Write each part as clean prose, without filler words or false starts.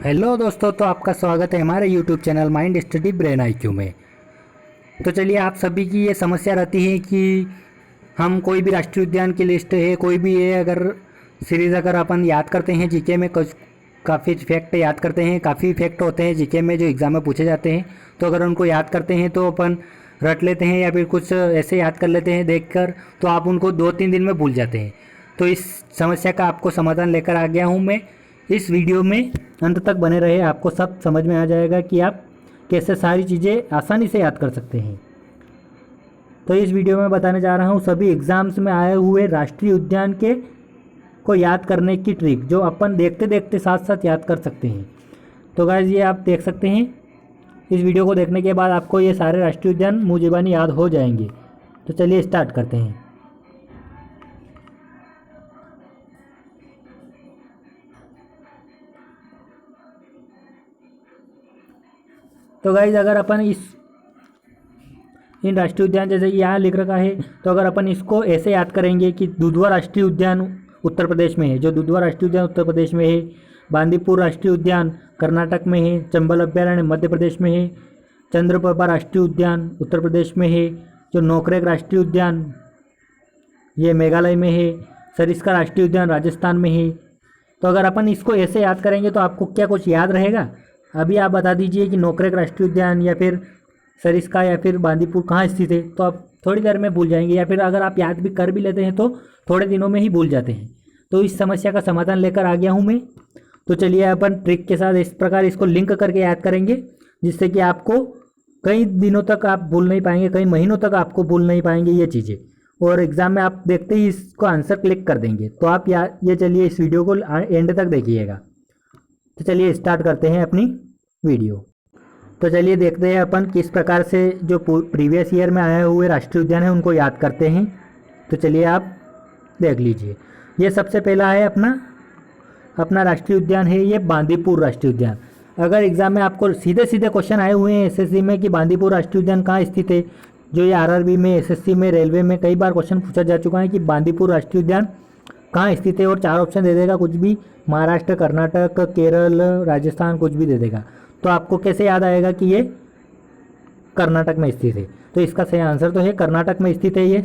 Hello दोस्तों, तो आपका स्वागत है हमारे YouTube channel mind study brain IQ में। तो चलिए, आप सभी की ये समस्या रहती है कि हम कोई भी राष्ट्रीय उद्यान की लिस्ट है, कोई भी है, अगर सीरीज़ अगर अपन याद करते हैं जीके में, कुछ काफ़ी फैक्ट याद करते हैं, काफ़ी फैक्ट होते हैं जीके में जो एग्ज़ाम में पूछे जाते हैं। तो अगर उनको याद करते हैं तो अपन रट लेते हैं या फिर कुछ ऐसे याद कर लेते हैं देखकर, तो आप उनको 2-3 दिन में भूल जाते हैं। तो इस समस्या का आपको समाधान लेकर आ गया हूँ मैं। इस वीडियो में अंत तक बने रहे, आपको सब समझ में आ जाएगा कि आप कैसे सारी चीज़ें आसानी से याद कर सकते हैं। तो इस वीडियो में बताने जा रहा हूँ सभी एग्ज़ाम्स में आए हुए राष्ट्रीय उद्यान के को याद करने की ट्रिक, जो अपन देखते देखते साथ साथ याद कर सकते हैं। तो गाइस, ये आप देख सकते हैं। इस वीडियो को देखने के बाद आपको ये सारे राष्ट्रीय उद्यान मुँह ज़बानी याद हो जाएंगे। तो चलिए स्टार्ट करते हैं। तो गाइज, अगर अपन इन राष्ट्रीय उद्यान जैसे कि यहाँ लिख रखा है, तो अगर अपन इसको ऐसे याद करेंगे कि दुधवा राष्ट्रीय उद्यान उत्तर प्रदेश में है, जो दुधवा राष्ट्रीय उद्यान उत्तर प्रदेश में है, बांदीपुर राष्ट्रीय उद्यान कर्नाटक में है, चंबल अभ्यारण्य मध्य प्रदेश में है, चंद्रप्रभा राष्ट्रीय उद्यान उत्तर प्रदेश में है, जो नोकरेक राष्ट्रीय उद्यान ये मेघालय में है, सरिस्का राष्ट्रीय उद्यान राजस्थान में है। तो अगर अपन इसको ऐसे याद करेंगे तो आपको क्या कुछ याद रहेगा? अभी आप बता दीजिए कि नोकरेक राष्ट्रीय उद्यान या फिर सरिस्का या फिर बांदीपुर कहाँ स्थित है, तो आप थोड़ी देर में भूल जाएंगे, या फिर अगर आप याद भी कर भी लेते हैं तो थोड़े दिनों में ही भूल जाते हैं। तो इस समस्या का समाधान लेकर आ गया हूँ मैं। तो चलिए अपन ट्रिक के साथ इस प्रकार इसको लिंक करके याद करेंगे, जिससे कि आपको कई दिनों तक आप भूल नहीं पाएंगे, कई महीनों तक आपको भूल नहीं पाएंगे ये चीज़ें, और एग्ज़ाम में आप देखते ही इसको आंसर क्लिक कर देंगे। तो आप ये चलिए इस वीडियो को एंड तक देखिएगा। तो चलिए स्टार्ट करते हैं अपनी वीडियो। तो चलिए देखते हैं अपन किस प्रकार से जो प्रीवियस ईयर में आए हुए राष्ट्रीय उद्यान है उनको याद करते हैं। तो चलिए आप देख लीजिए। ये सबसे पहला है अपना राष्ट्रीय उद्यान है ये बांदीपुर राष्ट्रीय उद्यान। अगर एग्ज़ाम में आपको सीधे सीधे क्वेश्चन आए हुए हैं एसएससी में कि बांदीपुर राष्ट्रीय उद्यान कहाँ स्थित है, जो ये आरआरबी में, एसएससी में, रेलवे में कई बार क्वेश्चन पूछा जा चुका है कि बांदीपुर राष्ट्रीय उद्यान कहाँ स्थित है, और 4 ऑप्शन दे देगा, कुछ भी, महाराष्ट्र, कर्नाटक, केरल, राजस्थान, कुछ भी दे देगा। तो आपको कैसे याद आएगा कि ये कर्नाटक में स्थित है? तो इसका सही आंसर तो है कर्नाटक में स्थित है ये,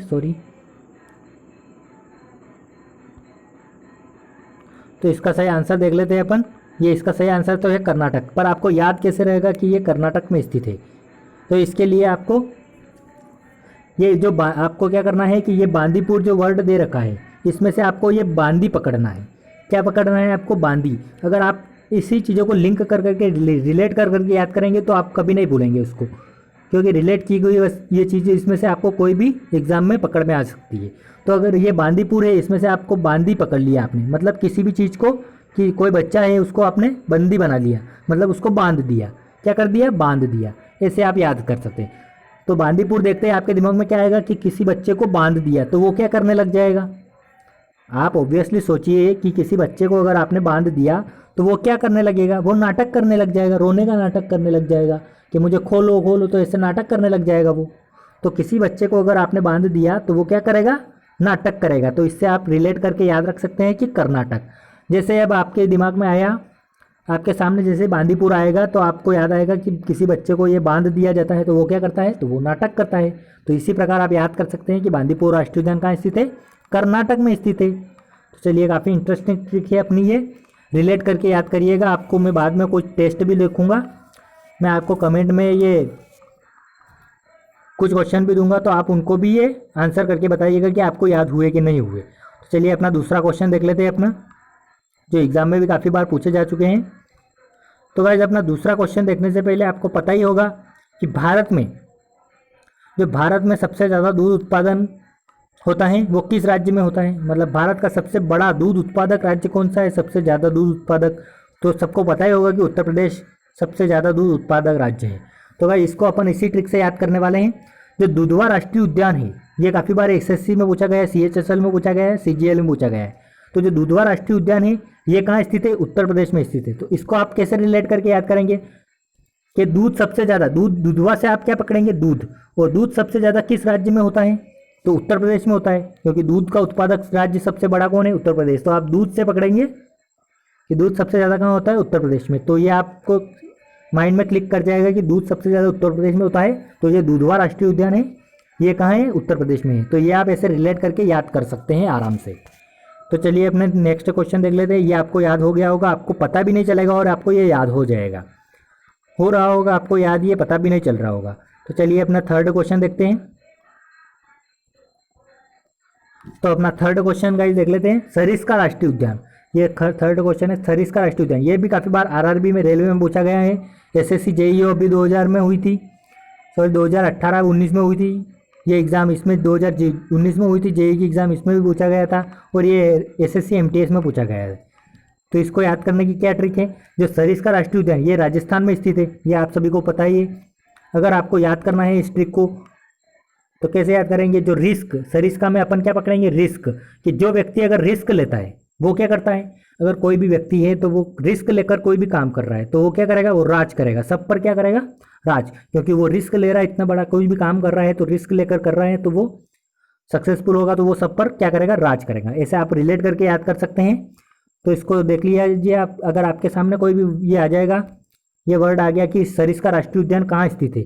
तो इसका सही आंसर देख लेते हैं अपन। ये इसका सही आंसर तो है कर्नाटक, पर आपको याद कैसे रहेगा कि ये कर्नाटक में स्थित है? तो इसके लिए आपको ये जो आपको क्या करना है कि ये बांदीपुर जो वर्ड दे रखा है, इसमें से आपको ये बांदी पकड़ना है। क्या पकड़ना है आपको? बांदी। अगर आप इसी चीज़ों को लिंक कर करके, रिलेट कर करके याद करेंगे तो आप कभी नहीं भूलेंगे उसको, क्योंकि रिलेट की गई ये चीज़ें इसमें से आपको कोई भी एग्ज़ाम में पकड़ में आ सकती है। तो अगर ये बांदीपुर है, इसमें से आपको बांदी पकड़ लिया आपने, मतलब किसी भी चीज़ को, कि कोई बच्चा है उसको आपने बंदी बना लिया, मतलब उसको बांध दिया। क्या कर दिया? बांध दिया। ऐसे आप याद कर सकते हैं। तो बांदीपुर देखते हैं आपके दिमाग में क्या आएगा कि किसी बच्चे को बांध दिया, तो वो क्या करने लग जाएगा? आप ऑब्वियसली सोचिए कि किसी बच्चे को अगर आपने बांध दिया तो वो क्या करने लगेगा? वो नाटक करने लग जाएगा, रोने का नाटक करने लग जाएगा कि मुझे खोलो खोलो, तो ऐसे नाटक करने लग जाएगा वो। तो किसी बच्चे को अगर आपने बांध दिया तो वो क्या करेगा? नाटक करेगा। तो इससे आप रिलेट करके याद रख सकते हैं कि कर्नाटक। जैसे अब आपके दिमाग में आया, आपके सामने जैसे बांदीपुर आएगा तो आपको याद आएगा कि किसी बच्चे को ये बांध दिया जाता है, तो वो क्या करता है? तो वो नाटक करता है। तो इसी प्रकार आप याद कर सकते हैं कि बांदीपुर राष्ट्रीय उद्यान कहाँ स्थित है? कर्नाटक में स्थित है। तो चलिए, काफ़ी इंटरेस्टिंग ट्रिक है अपनी ये, रिलेट करके याद करिएगा। आपको मैं बाद में कुछ टेस्ट भी लिखूँगा, मैं आपको कमेंट में ये कुछ क्वेश्चन भी दूंगा, तो आप उनको भी ये आंसर करके बताइएगा कि आपको याद हुए कि नहीं हुए। तो चलिए अपना दूसरा क्वेश्चन देख लेते हैं अपना, जो एग्ज़ाम में भी काफ़ी बार पूछे जा चुके हैं। तो गाइस, अपना दूसरा क्वेश्चन देखने से पहले आपको पता ही होगा कि भारत में सबसे ज़्यादा दूध उत्पादन होता है वो किस राज्य में होता है? मतलब भारत का सबसे बड़ा दूध उत्पादक राज्य कौन सा है, सबसे ज़्यादा दूध उत्पादक? तो सबको पता ही होगा कि उत्तर प्रदेश सबसे ज़्यादा दूध उत्पादक राज्य है। तो भाई इसको अपन इसी ट्रिक से याद करने वाले हैं। जो दुधवा राष्ट्रीय उद्यान है, ये काफ़ी बार एसएससी में पूछा गया है, सीएचएसएल में पूछा गया है, सीजीएल में पूछा गया है। तो जो दुधवा राष्ट्रीय उद्यान है ये कहाँ स्थित है? उत्तर प्रदेश में स्थित है। तो इसको आप कैसे रिलेट करके याद करेंगे कि दूध सबसे ज़्यादा, दुधवा से आप क्या पकड़ेंगे? दूध। और दूध सबसे ज़्यादा किस राज्य में होता है? तो उत्तर प्रदेश में होता है, क्योंकि दूध का उत्पादक राज्य सबसे बड़ा कौन है? उत्तर प्रदेश। तो आप दूध से पकड़ेंगे कि दूध सबसे ज़्यादा कहाँ होता है, उत्तर प्रदेश में। तो ये आपको माइंड में क्लिक कर जाएगा कि दूध सबसे ज़्यादा उत्तर प्रदेश में होता है, तो ये दुधवा राष्ट्रीय उद्यान है, ये कहाँ है, उत्तर प्रदेश में है। तो ये आप ऐसे रिलेट करके याद कर सकते हैं आराम से। तो चलिए अपने नेक्स्ट क्वेश्चन देख लेते हैं। ये आपको याद हो गया होगा, आपको पता भी नहीं चलेगा और आपको ये याद हो जाएगा, हो रहा होगा आपको याद, ये पता भी नहीं चल रहा होगा। तो चलिए अपना थर्ड क्वेश्चन देखते हैं। तो अपना थर्ड क्वेश्चन गाइस देख लेते हैं, सरिस्का राष्ट्रीय उद्यान। ये थर्ड क्वेश्चन है, सरिस्का राष्ट्रीय उद्यान। ये भी काफ़ी बार आरआरबी में, रेलवे में पूछा गया है। एसएससी जेईई भी 2000 में हुई थी, सॉरी 2018-19 में हुई थी ये एग्ज़ाम, इसमें 2019 में हुई थी जेईई की एग्ज़ाम, इसमें भी पूछा गया था, और ये एसएससी एमटीएस में पूछा गया है। तो इसको याद करने की क्या ट्रिक है, जो सरिस्का राष्ट्रीय उद्यान ये राजस्थान में स्थित है, ये आप सभी को पता ही है। अगर आपको याद करना है इस ट्रिक को तो कैसे याद करेंगे, जो रिस्क, सरिस्का में अपन क्या पकड़ेंगे, रिस्क, कि जो व्यक्ति अगर रिस्क लेता है वो क्या करता है, अगर कोई भी व्यक्ति है तो वो रिस्क लेकर कोई भी काम कर रहा है तो वो क्या करेगा, वो राज करेगा, सब पर क्या करेगा, राज, क्योंकि वो रिस्क ले रहा है, इतना बड़ा कोई भी काम कर रहा है तो रिस्क लेकर कर रहा है तो वो सक्सेसफुल होगा, तो वो सब पर क्या करेगा, राज करेगा। ऐसे आप रिलेट करके याद कर सकते हैं। तो इसको देख लीजिए आप, अगर आपके सामने कोई भी ये आ जाएगा, ये वर्ड आ गया कि सरिस्का राष्ट्रीय उद्यान कहाँ स्थित है,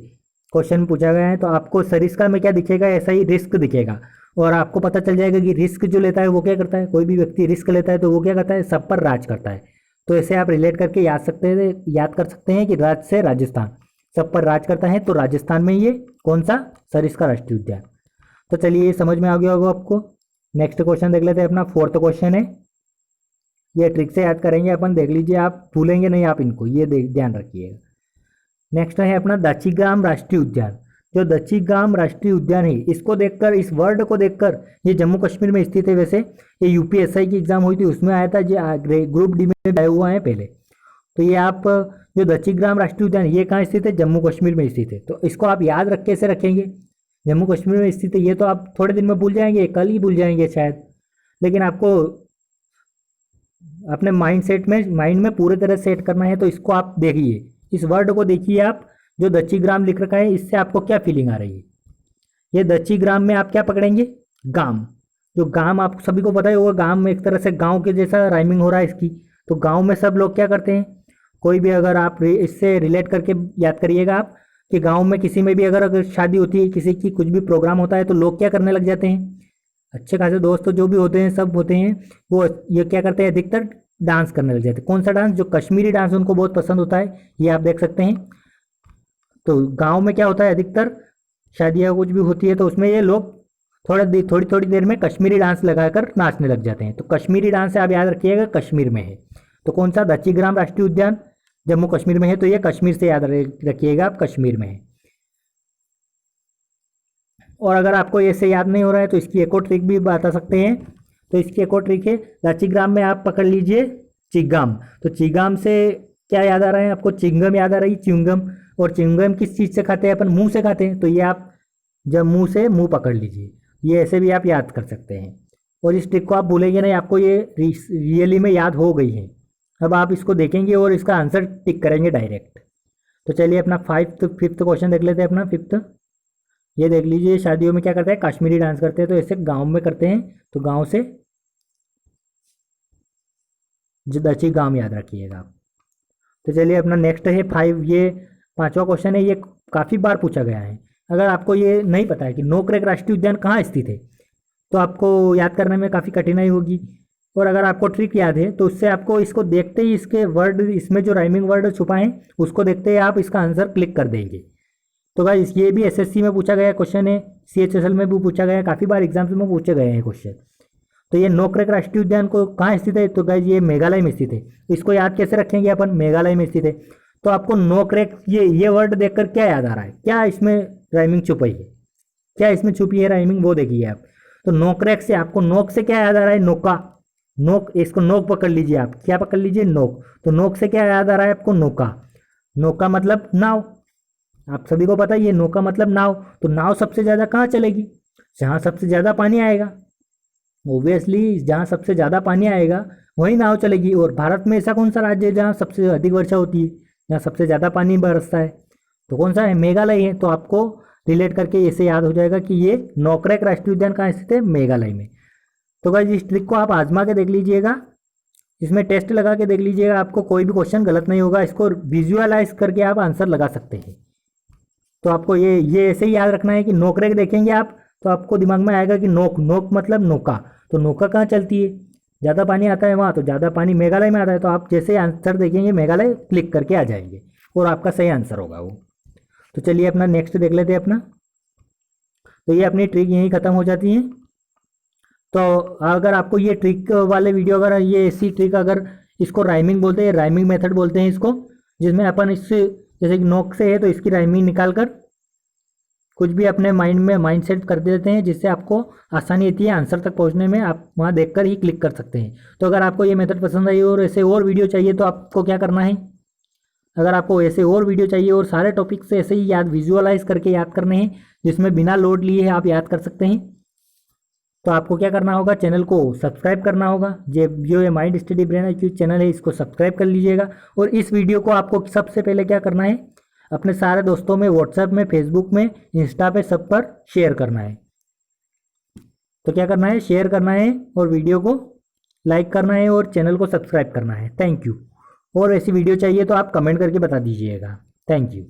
क्वेश्चन पूछा गया है, तो आपको सरिस्का में क्या दिखेगा, ऐसा ही रिस्क दिखेगा, और आपको पता चल जाएगा कि रिस्क जो लेता है वो क्या करता है, कोई भी व्यक्ति रिस्क लेता है तो वो क्या करता है, सब पर राज करता है। तो ऐसे आप रिलेट करके याद कर सकते हैं कि राज्य से राजस्थान, सब पर राज करता है, तो राजस्थान में ये कौन सा, सरिस्का राष्ट्रीय उद्यान। तो चलिए ये समझ में आ गया होगा आपको। नेक्स्ट क्वेश्चन देख लेते हैं, अपना फोर्थ क्वेश्चन है, ये ट्रिक से याद करेंगे अपन, देख लीजिए आप भूलेंगे नहीं आप इनको, ये ध्यान रखिएगा। नेक्स्ट है अपना दक्षिग्राम राष्ट्रीय उद्यान। जो दक्षिग्राम राष्ट्रीय उद्यान है, इसको देखकर, इस वर्ड को देखकर, ये जम्मू कश्मीर में स्थित है। वैसे ये यूपीएसआई की एग्जाम हुई थी उसमें आया था, ये ग्रुप डी में आया हुआ है पहले। तो ये आप जो दक्षिग्राम राष्ट्रीय उद्यान ये कहाँ स्थित है, जम्मू कश्मीर में स्थित है। तो इसको आप याद रख कैसे रखेंगे, जम्मू कश्मीर में स्थित है, ये तो आप थोड़े दिन में भूल जाएंगे, कल ही भूल जाएंगे शायद, लेकिन आपको अपने माइंड में पूरे तरह सेट करना है। तो इसको आप देखिए, इस वर्ड को देखिए आप, जो दक्षिग्राम लिख रखा है, इससे आपको क्या फीलिंग आ रही है। ये दक्षिग्राम में आप क्या पकड़ेंगे, गांव, जो गांव आप सभी को पता ही होगा, गांव में एक तरह से गांव के जैसा राइमिंग हो रहा है इसकी। तो गांव में सब लोग क्या करते हैं, कोई भी अगर आप इससे रिलेट करके याद करिएगा आप, कि गांव में किसी में भी अगर शादी होती है, किसी की कुछ भी प्रोग्राम होता है, तो लोग क्या करने लग जाते हैं, अच्छे खासे दोस्त जो भी होते हैं, सब होते हैं, वो ये क्या करते हैं, अधिकतर डांस करने लग जाते हैं। कौन सा डांस, जो कश्मीरी डांस उनको बहुत पसंद होता है, ये आप देख सकते हैं। तो गांव में क्या होता है, अधिकतर शादियाँ कुछ भी होती है तो उसमें ये लोग थोड़ी देर में कश्मीरी डांस लगाकर नाचने लग जाते हैं। तो कश्मीरी डांस आप याद रखिएगा, कश्मीर में है। तो कौन सा, दक्षिग्राम राष्ट्रीय उद्यान जम्मू कश्मीर में है, तो ये कश्मीर से याद रखिएगा आप, कश्मीर में है। और अगर आपको ऐसे याद नहीं हो रहा है तो इसकी एक और ट्रिक भी बता सकते हैं। तो इसकी एक और ट्रिक है, दक्षिग्राम में आप पकड़ लीजिए चिंगम। तो चिंगम से क्या याद आ रहा है आपको, चिंगम याद आ रही है, च्युइंगम। और च्युइंगम किस चीज़ से खाते हैं अपन, मुंह से खाते हैं। तो ये आप जब मुंह से मुंह पकड़ लीजिए, ये ऐसे भी आप याद कर सकते हैं। और इस ट्रिक को आप भूलेंगे नहीं, आपको ये रियली में याद हो गई है। अब आप इसको देखेंगे और इसका आंसर टिक करेंगे डायरेक्ट। तो चलिए अपना फिफ्थ क्वेश्चन देख लेते हैं, अपना फिफ्थ। ये देख लीजिए, शादियों में क्या करते हैं, कश्मीरी डांस करते हैं, तो ऐसे गांव में करते हैं, तो गांव से दक्षिग्राम याद रखिएगा आप। तो चलिए अपना नेक्स्ट है 5, ये 5वां क्वेश्चन है, ये काफ़ी बार पूछा गया है। अगर आपको ये नहीं पता है कि नोकरेक राष्ट्रीय उद्यान कहाँ स्थित है, तो आपको याद करने में काफ़ी कठिनाई होगी। और अगर आपको ट्रिक याद है तो उससे आपको इसको देखते ही, इसके वर्ड, इसमें जो राइमिंग वर्ड छुपा है उसको देखते ही आप इसका आंसर क्लिक कर देंगे। तो गाइस ये भी एसएससी में पूछा गया क्वेश्चन है, सीएचएसएल में भी पूछा गया है, काफ़ी बार एग्जाम्स में पूछे गए हैं क्वेश्चन। तो ये नोकरेक राष्ट्रीय उद्यान को कहाँ स्थित है, तो गाइस ये मेघालय में स्थित है। इसको याद कैसे रखेंगे अपन, मेघालय में स्थित है। तो आपको नोकरेक, ये वर्ड देखकर क्या याद आ रहा है, क्या इसमें राइमिंग छुपी है, क्या इसमें छुपी है राइमिंग, वो देखिए आप। तो नोकरेक से आपको नोक से क्या याद आ रहा है, नौका, नोक, इसको नोक पकड़ लीजिए आप, क्या पकड़ लीजिए, नोक। तो नोक से क्या याद आ रहा है आपको, नौका, नौका मतलब नाव, आप सभी को पता है ये नौका मतलब नाव। तो नाव सबसे ज़्यादा कहाँ चलेगी, जहाँ सबसे ज़्यादा पानी आएगा, ओबियसली जहाँ सबसे ज़्यादा पानी आएगा वही नाव चलेगी। और भारत में ऐसा कौन सा राज्य है जहाँ सबसे अधिक वर्षा होती है, जहाँ सबसे ज़्यादा पानी बरसता है, तो कौन सा है, मेघालय है। तो आपको रिलेट करके ऐसे याद हो जाएगा कि ये नोकरेक राष्ट्रीय उद्यान कहाँ स्थित है, मेघालय में। तो गाइस इस ट्रिक को आप आजमा के देख लीजिएगा, इसमें टेस्ट लगा के देख लीजिएगा, आपको कोई भी क्वेश्चन गलत नहीं होगा। इसको विजुअलाइज करके आप आंसर लगा सकते हैं। तो आपको ये ऐसे ही याद रखना है कि नोकरे के देखेंगे आप तो आपको दिमाग में आएगा कि नोक नोक मतलब नौका, तो नौका कहाँ चलती है, ज़्यादा पानी आता है वहाँ, तो ज़्यादा पानी मेघालय में आता है। तो आप जैसे आंसर देखेंगे मेघालय क्लिक करके आ जाएंगे और आपका सही आंसर होगा वो। तो चलिए अपना नेक्स्ट देख लेते हैं अपना। तो ये अपनी ट्रिक यहीं ख़त्म हो जाती है। तो अगर आपको ये ट्रिक वाले वीडियो, अगर ये ऐसी ट्रिक, अगर इसको राइमिंग बोलते हैं, राइमिंग मेथड बोलते हैं इसको, जिसमें अपन इससे जैसे कि नोक से है तो इसकी राइमिंग निकाल कर कुछ भी अपने माइंड में माइंड सेट कर देते हैं, जिससे आपको आसानी होती है आंसर तक पहुंचने में। आप वहां देखकर ही क्लिक कर सकते हैं। तो अगर आपको ये मेथड पसंद आई और ऐसे और वीडियो चाहिए तो आपको क्या करना है, अगर आपको ऐसे और वीडियो चाहिए और सारे टॉपिक से ऐसे ही याद विजुअलाइज करके याद करने हैं, जिसमें बिना लोड लिए आप याद कर सकते हैं, तो आपको क्या करना होगा, चैनल को सब्सक्राइब करना होगा। जो ये mind study brain IQ channel है इसको सब्सक्राइब कर लीजिएगा। और इस वीडियो को आपको सबसे पहले क्या करना है, अपने सारे दोस्तों में, व्हाट्सएप में, फेसबुक में, इंस्टा पे, सब पर शेयर करना है। तो क्या करना है, शेयर करना है और वीडियो को लाइक करना है और चैनल को सब्सक्राइब करना है। Thank you. और ऐसी वीडियो चाहिए तो आप कमेंट करके बता दीजिएगा। Thank you.